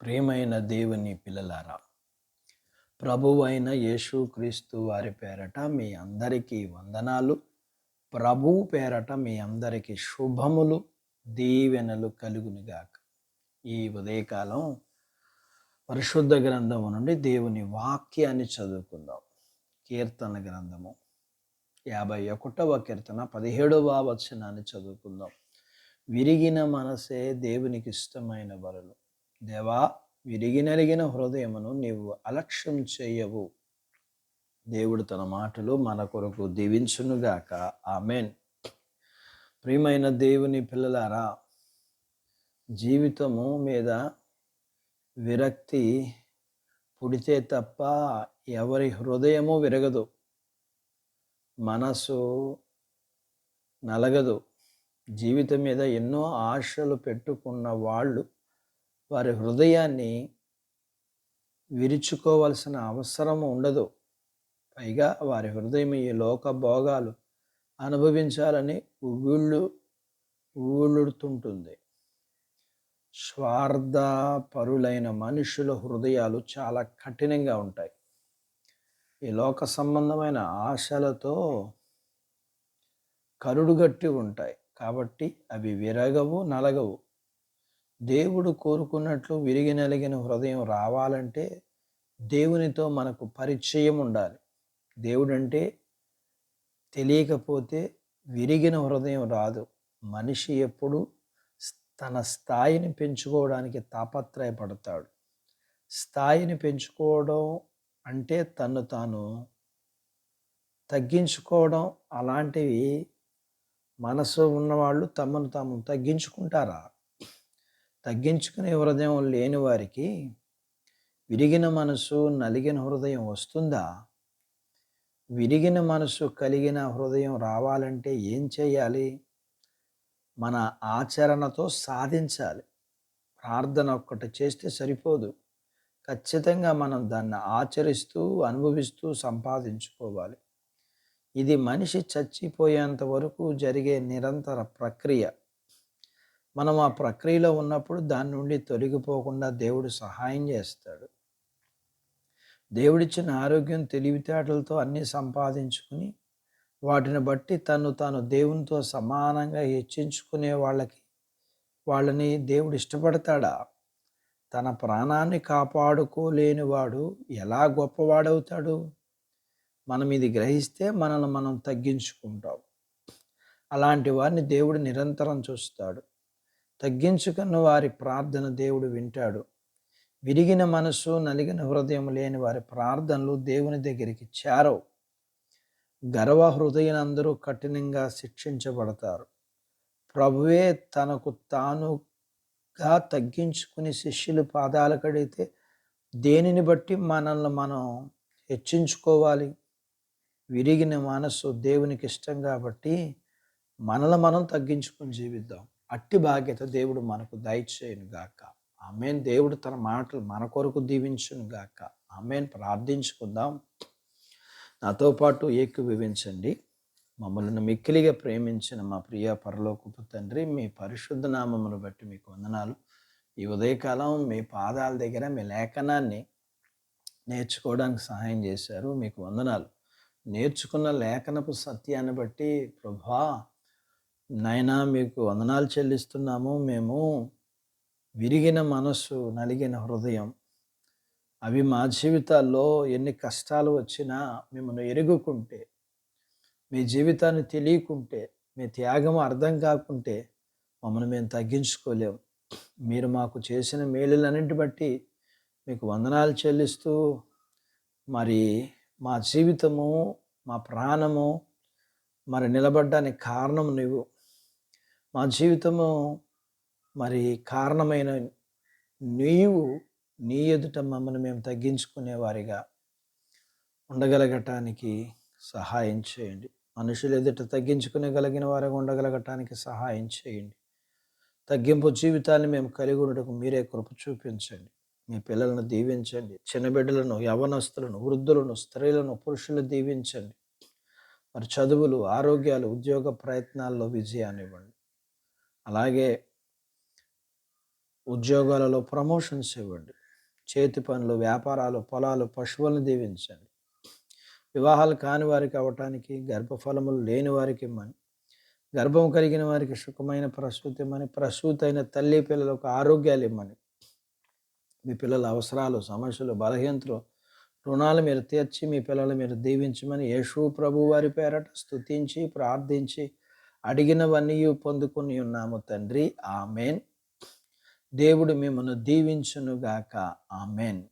ప్రియమైన దేవుని పిల్లలారా, ప్రభువైన యేసుక్రీస్తు వారి పేరట మీ అందరికీ వందనాలు. ప్రభువు పేరట మీ అందరికీ శుభములు, దీవెనలు కలుగునుగాక. ఈ ఉదయకాలం పరిశుద్ధ గ్రంథము నుండి దేవుని వాక్యాన్ని చదువుకుందాం. కీర్తన గ్రంథము 51వ కీర్తన 17వ వచనాన్ని చదువుకుందాం. విరిగిన మనసే దేవునికి ఇష్టమైన బలులు. దేవా, విరిగి నలిగిన హృదయమును నీవు అలక్ష్యం చేయవు. దేవుడు తన మాటలు మన కొరకు దీవించునుగాక. ఆమెన్. ప్రియమైన దేవుని పిల్లలారా, జీవితము మీద విరక్తి పుడితే తప్ప ఎవరి హృదయము విరగదు, మనసు నలగదు. జీవితం మీద ఎన్నో ఆశలు పెట్టుకున్న వాళ్ళు వారి హృదయాన్ని విరుచుకోవాల్సిన అవసరం ఉండదు. పైగా వారి హృదయం ఈ లోక భోగాలు అనుభవించాలని ఊళ్ళుడుతుంటుంది. స్వార్థపరులైన మనుషుల హృదయాలు చాలా కఠినంగా ఉంటాయి. ఈ లోక సంబంధమైన ఆశలతో కరుడుగట్టి ఉంటాయి. కాబట్టి అవి విరగవు, నలగవు. దేవుడు కోరుకున్నట్లు విరిగి నలిగిన హృదయం రావాలంటే దేవునితో మనకు పరిచయం ఉండాలి. దేవుడంటే తెలియకపోతే విరిగిన హృదయం రాదు. మనిషి ఎప్పుడు తన స్థాయిని పెంచుకోవడానికి తాపత్రయపడతాడు. స్థాయిని పెంచుకోవడం అంటే తను తాను తగ్గించుకోవడం. అలాంటివి మనసు ఉన్నవాళ్ళు తమను తాము తగ్గించుకుంటారా? తగ్గించుకునే హృదయం లేని వారికి విరిగిన మనసు, నలిగిన హృదయం వస్తుందా? విరిగిన మనసు, కలిగిన హృదయం రావాలంటే ఏం చేయాలి? మన ఆచరణతో సాధించాలి. ప్రార్థన ఒక్కటి చేస్తే సరిపోదు. ఖచ్చితంగా మనం దాన్ని ఆచరిస్తూ, అనుభవిస్తూ సంపాదించుకోవాలి. ఇది మనిషి చచ్చిపోయేంత వరకు జరిగే నిరంతర ప్రక్రియ. మనం ఆ ప్రక్రియలో ఉన్నప్పుడు దాని నుండి తొలగిపోకుండా దేవుడు సహాయం చేస్తాడు. దేవుడిచ్చిన ఆరోగ్యం, తెలివితేటలతో అన్నీ సంపాదించుకుని వాటిని బట్టి తాను దేవునితో సమానంగా హెచ్చించుకునే వాళ్ళని దేవుడు ఇష్టపడతాడా? తన ప్రాణాన్ని కాపాడుకోలేని వాడు ఎలా గొప్పవాడవుతాడు? మనం ఇది గ్రహిస్తే మనల్ని మనం తగ్గించుకుంటాం. అలాంటి వారిని దేవుడు నిరంతరం చూస్తాడు. తగ్గించుకున్న వారి ప్రార్థన దేవుడు వింటాడు. విరిగిన మనసు, నలిగిన హృదయం లేని వారి ప్రార్థనలు దేవుని దగ్గరికి చేరవు. గర్వ హృదయులందరూ కఠినంగా శిక్షించబడతారు. ప్రభువే తనకు తానుగా తగ్గించుకుని శిష్యులు పాదాలు కడిగితే దేనిని బట్టి మనల్ని మనం హెచ్చించుకోవాలి? విరిగిన మనసు దేవునికి ఇష్టం కాబట్టి మనల్ని మనం తగ్గించుకుని జీవిద్దాం. అట్టి బాధ్యత దేవుడు మనకు దయచేయును గాక. ఆమెన్. దేవుడు తన మాటలు మన కొరకు దీవించును గాక. ఆమెన్. ప్రార్థించుకుందాం. నాతో పాటు ఏకీభవించండి. మమ్మల్ని మిక్కిలిగా ప్రేమించిన మా ప్రియ పరలోకపు తండ్రి, మీ పరిశుద్ధ నామమును బట్టి మీకు వందనాలు. ఈ ఉదయకాలం మీ పాదాల దగ్గర మీ లేఖనాన్ని నేర్చుకోవడానికి సహాయం చేశారు. మీకు వందనాలు. నేర్చుకున్న లేఖనపు సత్యాన్ని బట్టి ప్రభువా, నాయనా, మీకు వందనాలు చెల్లిస్తున్నాము. మేము విరిగిన మనసు, నలిగిన హృదయం, అవి మా జీవితాల్లో ఎన్ని కష్టాలు వచ్చినా మిమ్మల్ని ఎరుగుకుంటే, మీ జీవితాన్ని తెలియకుంటే, మీ త్యాగం అర్థం కాకుంటే మమ్మల్ని మేము తగ్గించుకోలేము. మీరు మాకు చేసిన మేలులన్నింటి బట్టి మీకు వందనాలు చెల్లిస్తూ, మరి మా జీవితము, మా ప్రాణము మరి నిలబడ్డానికి కారణం నువ్వు. మా జీవితము మరి కారణమైన నీవు, నీ ఎదుట మమ్మల్ని మేము తగ్గించుకునేవారిగా ఉండగలగటానికి సహాయం చేయండి. మనుషులు ఎదుట తగ్గించుకునేగలిగిన వారిగా ఉండగలగటానికి సహాయం చేయండి. తగ్గింపు జీవితాన్ని మేము కలిగి ఉండటకు మీరే కృప చూపించండి. మీ పిల్లలను దీవించండి. చిన్న బిడ్డలను, యవ్వనస్తులను, వృద్ధులను, స్త్రీలను, పురుషులను దీవించండి. మరి చదువులు, ఆరోగ్యాలు, ఉద్యోగ ప్రయత్నాల్లో విజయాన్ని ఇవ్వండి. అలాగే ఉద్యోగాలలో ప్రమోషన్స్ ఇవ్వండి. చేతి పనులు, వ్యాపారాలు, పొలాలు, పశువులను దీవించండి. వివాహాలు కాని వారికి అవ్వటానికి, గర్భఫలములు లేని వారికి ఇమ్మని, గర్భం కలిగిన వారికి సుఖమైన ప్రసూతి ఇమ్మని, ప్రసూతైన తల్లి పిల్లలకు ఆరోగ్యాలు ఇమ్మని, మీ పిల్లల అవసరాలు, సమస్యలు, బలహీనతలు, రుణాలు మీరు తీర్చి మీ పిల్లలు మీరు దీవించమని యేసు ప్రభు వారి పేరట స్తుతించి ప్రార్థించి అడిగినవన్నీ పొందుకుని ఉన్నాము తండ్రి. ఆమెన్. దేవుడు మిమ్మల్ని దీవించునుగాక. ఆమెన్.